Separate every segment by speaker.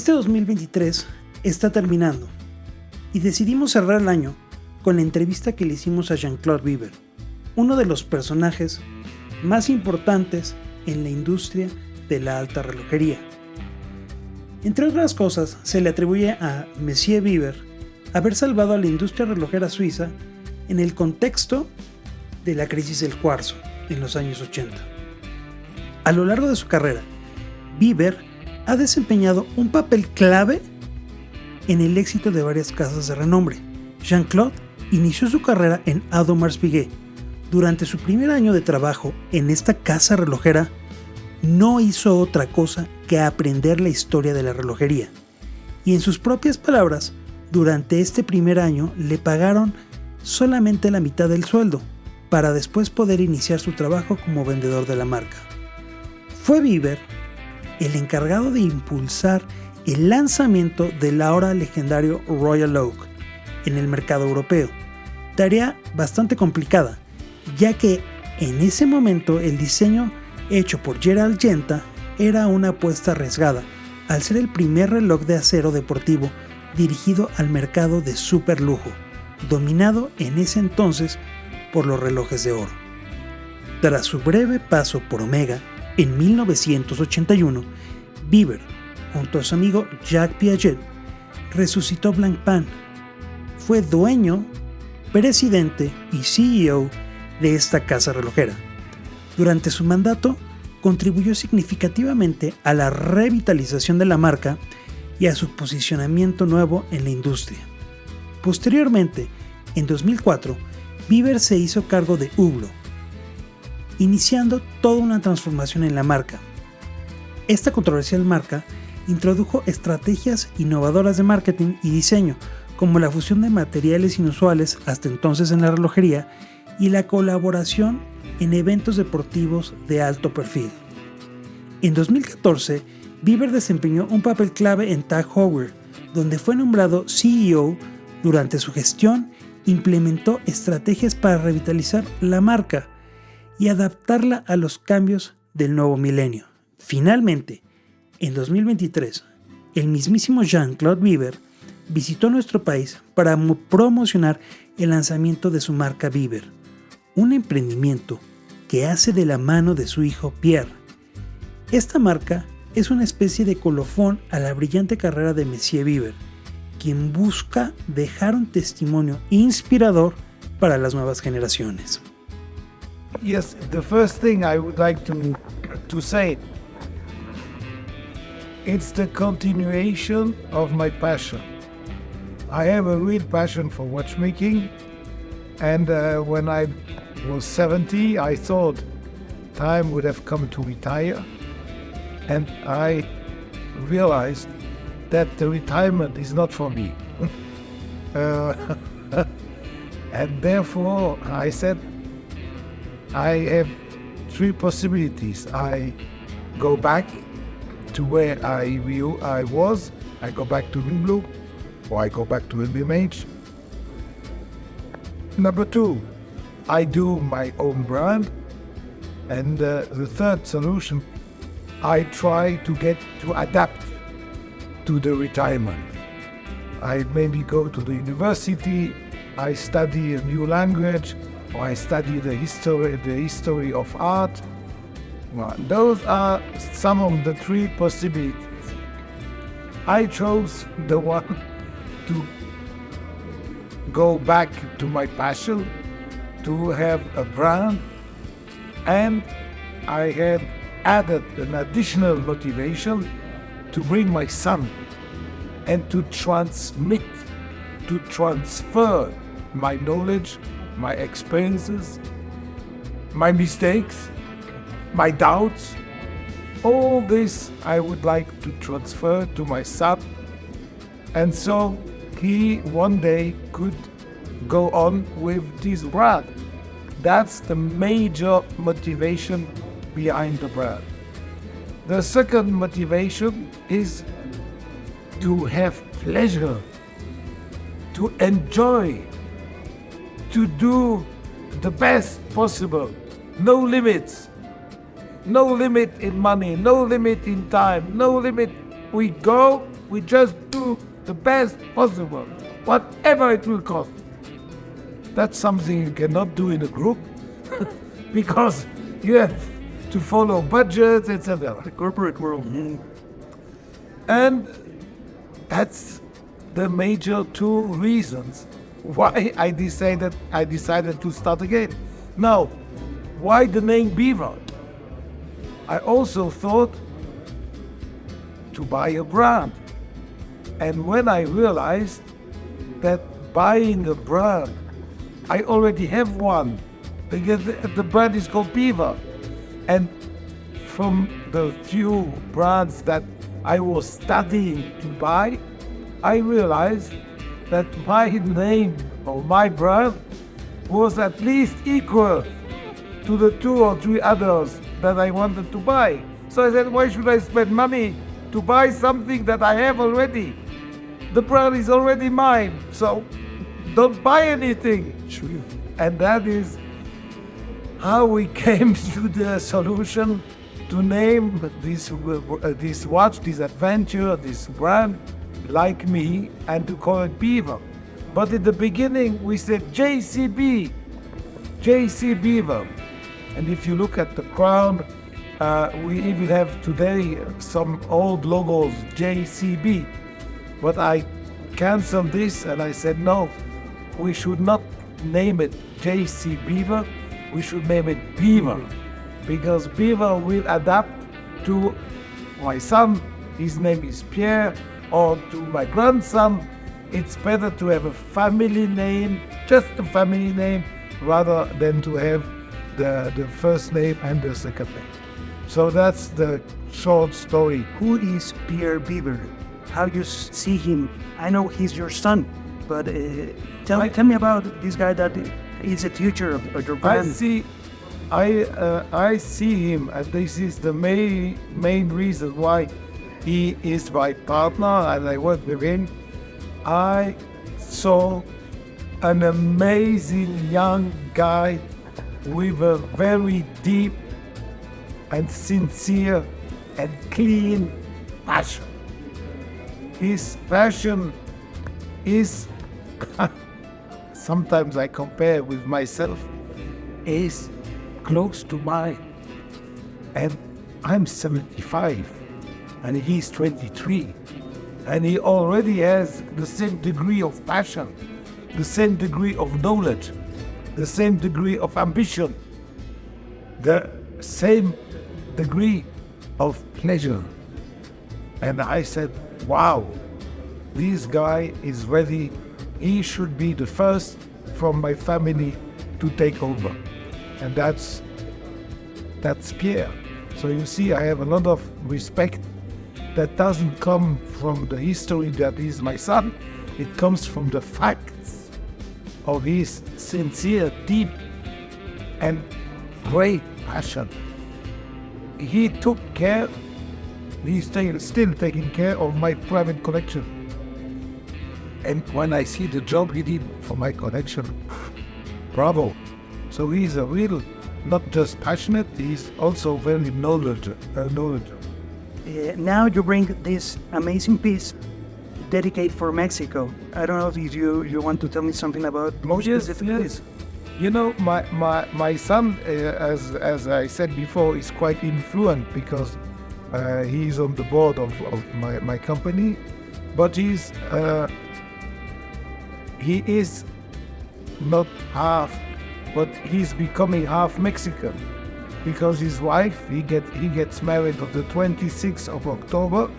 Speaker 1: Este 2023 está terminando y decidimos cerrar el año con la entrevista que le hicimos a Jean-Claude Biver, uno de los personajes más importantes en la industria de la alta relojería. Entre otras cosas, se le atribuye a Monsieur Biver haber salvado a la industria relojera suiza en el contexto de la crisis del Quarzo en los años 80. A lo largo de su carrera, Biver ha desempeñado un papel clave en el éxito de varias casas de renombre. Jean-Claude inició su carrera en Audemars Piguet. Durante su primer año de trabajo en esta casa relojera, no hizo otra cosa que aprender la historia de la relojería. Y en sus propias palabras, durante este primer año le pagaron solamente la mitad del sueldo, para después poder iniciar su trabajo como vendedor de la marca. Fue Biver el encargado de impulsar el lanzamiento del ahora legendario Royal Oak en el mercado europeo, tarea bastante complicada, ya que en ese momento el diseño hecho por Gerald Genta era una apuesta arriesgada, al ser el primer reloj de acero deportivo dirigido al mercado de super lujo, dominado en ese entonces por los relojes de oro. Tras su breve paso por Omega, en 1981, Biver, junto a su amigo Jacques Piaget, resucitó Blancpain. Fue dueño, presidente y CEO de esta casa relojera. Durante su mandato, contribuyó significativamente a la revitalización de la marca y a su posicionamiento nuevo en la industria. Posteriormente, en 2004, Biver se hizo cargo de Hublot, iniciando toda una transformación en la marca. Esta controversial marca introdujo estrategias innovadoras de marketing y diseño, como la fusión de materiales inusuales hasta entonces en la relojería y la colaboración en eventos deportivos de alto perfil. En 2014, Biver desempeñó un papel clave en Tag Heuer, donde fue nombrado CEO. Durante su gestión, implementó estrategias para revitalizar la marca y adaptarla a los cambios del nuevo milenio. Finalmente, en 2023, el mismísimo Jean-Claude Biver visitó nuestro país para promocionar el lanzamiento de su marca Biver, un emprendimiento que hace de la mano de su hijo Pierre. Esta marca es una especie de colofón a la brillante carrera de Monsieur Biver, quien busca dejar un testimonio inspirador para las nuevas generaciones.
Speaker 2: Yes, the first thing I would like to say, it's the continuation of my passion. I have a real passion for watchmaking, and when I was 70, I thought time would have come to retire, and I realized that the retirement is not for me. And therefore I said, I have three possibilities. I go back to where I was, I go back to Hublot, or I go back to LVMH. Number two, I do my own brand. And the third solution, I try to adapt to the retirement. I maybe go to the university, I study a new language, or I study the history of art. Well, those are some of the three possibilities. I chose the one to go back to my passion, to have a brand, and I had added an additional motivation to bring my son and to transmit, to transfer my knowledge, my experiences, my mistakes, my doubts. All this I would like to transfer to my son, and so he one day could go on with this brand. That's the major motivation behind the brand. The second motivation is to have pleasure, to enjoy, to do the best possible. No limits. No limit in money, no limit in time, no limit. We go We just do the best possible, whatever it will cost. That's something you cannot do in a group because you have to follow budgets, etc.
Speaker 3: The corporate world.
Speaker 2: And that's the major two reasons why I decided to start again. Now, why the name Biver? I also thought to buy a brand. And when I realized that buying a brand, I already have one, because the brand is called Biver. And from the few brands that I was studying to buy, I realized that my name or my brand was at least equal to the 2 or 3 others that I wanted to buy. So I said, why should I spend money to buy something that I have already? The brand is already mine, so don't buy anything.
Speaker 3: Sure.
Speaker 2: And that is how we came to the solution to name this watch, this adventure, this brand, like me, and to call it Biver. But in the beginning, we said JCB, JC Biver. And if you look at the crown, we even have today some old logos, JCB. But I canceled this and I said, no, we should not name it JC Biver, we should name it Biver. Because Biver will adapt to my son, his name is Pierre, or to my grandson. It's better to have a family name, just a family name, rather than to have the first name and the second name. So that's the short story.
Speaker 3: Who is Pierre Biver? How you see him? I know he's your son, but tell me about this guy that is the future of your brand.
Speaker 2: I see him, and this is the main reason why he is my partner and I work with him. I saw an amazing young guy with a very deep and sincere and clean passion. His passion is, sometimes I compare with myself, is close to mine. And I'm 75 and he's 23. And he already has the same degree of passion, the same degree of knowledge, the same degree of ambition, the same degree of pleasure. And I said, wow, this guy is ready. He should be the first from my family to take over. And that's Pierre. So you see, I have a lot of respect that doesn't come from the history that is my son. It comes from the facts of his sincere, deep, and great passion. He took care, he's still taking care of my private collection. And when I see the job he did for my collection, bravo. So he's a real, not just passionate, he's also very knowledgeable.
Speaker 3: Now you bring this amazing piece dedicated for Mexico. I don't know if you want to tell me something about
Speaker 2: Yes. You know, my son, as I said before, is quite influent because he's on the board of my company, but he is not half, but he's becoming half Mexican. Because his wife, he gets married on the 26th of October.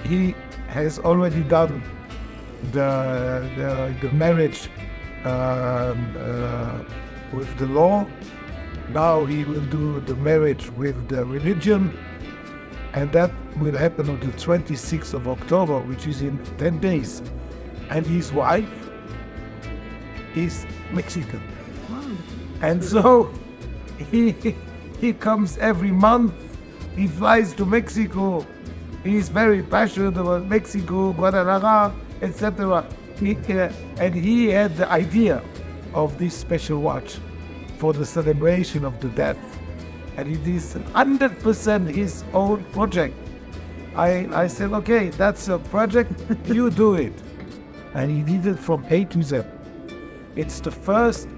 Speaker 2: He has already done the marriage with the law. Now he will do the marriage with the religion, and that will happen on the 26th of October, which is in 10 days. And his wife is Mexican. And so he comes every month, he flies to Mexico, he's very passionate about Mexico, Guadalajara, etc. And he had the idea of this special watch for the celebration of the death. And it is 100% his own project. I said, okay, that's a project, you do it. And he did it from A to Z. It's the first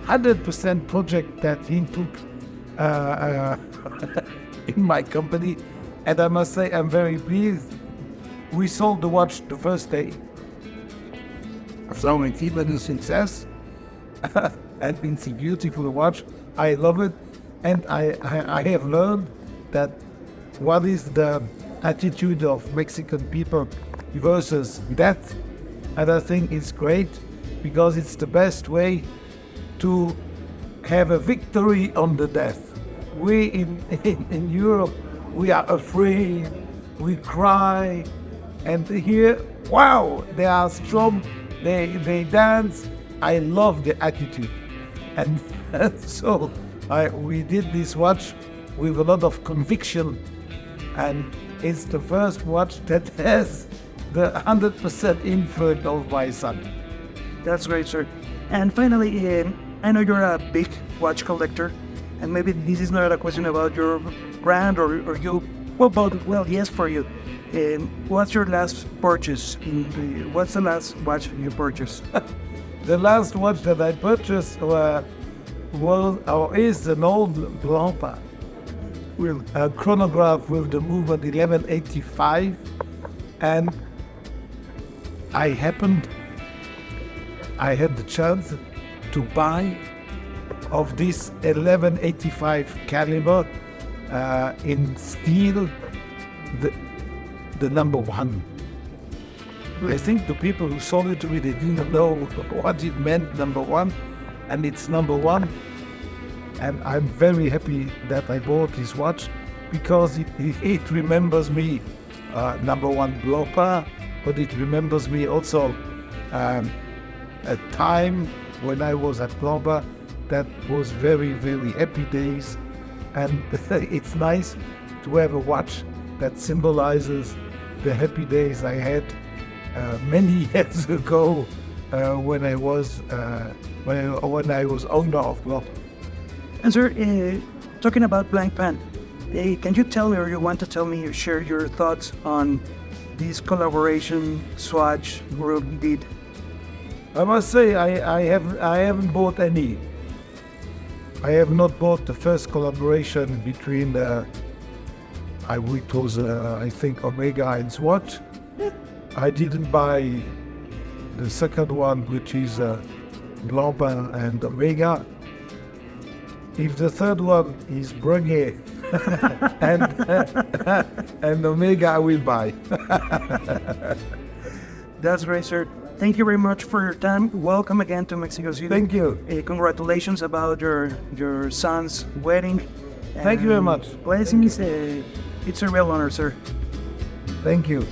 Speaker 2: 100% project that he took in my company. And I must say, I'm very pleased. We sold the watch the first day. So it's even a success. And it's a beautiful watch. I love it. And I have learned that what is the attitude of Mexican people versus death. And I think it's great because it's the best way to have a victory on the death. We in Europe, we are afraid, we cry, and here, wow, they are strong, they dance. I love the attitude. And so we did this watch with a lot of conviction, and it's the first watch that has the 100% influence of my son.
Speaker 3: That's great, sir. And finally, I know you're a big watch collector, and maybe this is not a question about your brand or you. Well, yes, for you. What's your last purchase? What's the last watch you purchased?
Speaker 2: The last watch that I purchased is an old Blanca with a chronograph with the movement 1185, and I had the chance to buy of this 1185 caliber in steel, the number one. I think the people who sold it to me, they didn't know what it meant, number one, and it's number one. And I'm very happy that I bought this watch because it remembers me, number one, Blopa, but it remembers me also a time when I was at Blopa that was very, very happy days. And it's nice to have a watch that symbolizes the happy days I had many years ago when I was owner of Blopa.
Speaker 3: And sir, talking about Blank Pan, can you tell me, or you want to tell me, or share your thoughts on this collaboration Swatch Group did?
Speaker 2: I must say I haven't bought any. I have not bought the first collaboration between I think Omega and Swatch. I didn't buy the second one, which is Blanc and Omega. If the third one is Breguet and Omega, I will buy.
Speaker 3: That's great, sir. Thank you very much for your time. Welcome again to Mexico City.
Speaker 2: Thank you.
Speaker 3: Congratulations about your son's wedding.
Speaker 2: Thank you very much.
Speaker 3: Blessings. It's a real honor, sir.
Speaker 2: Thank you.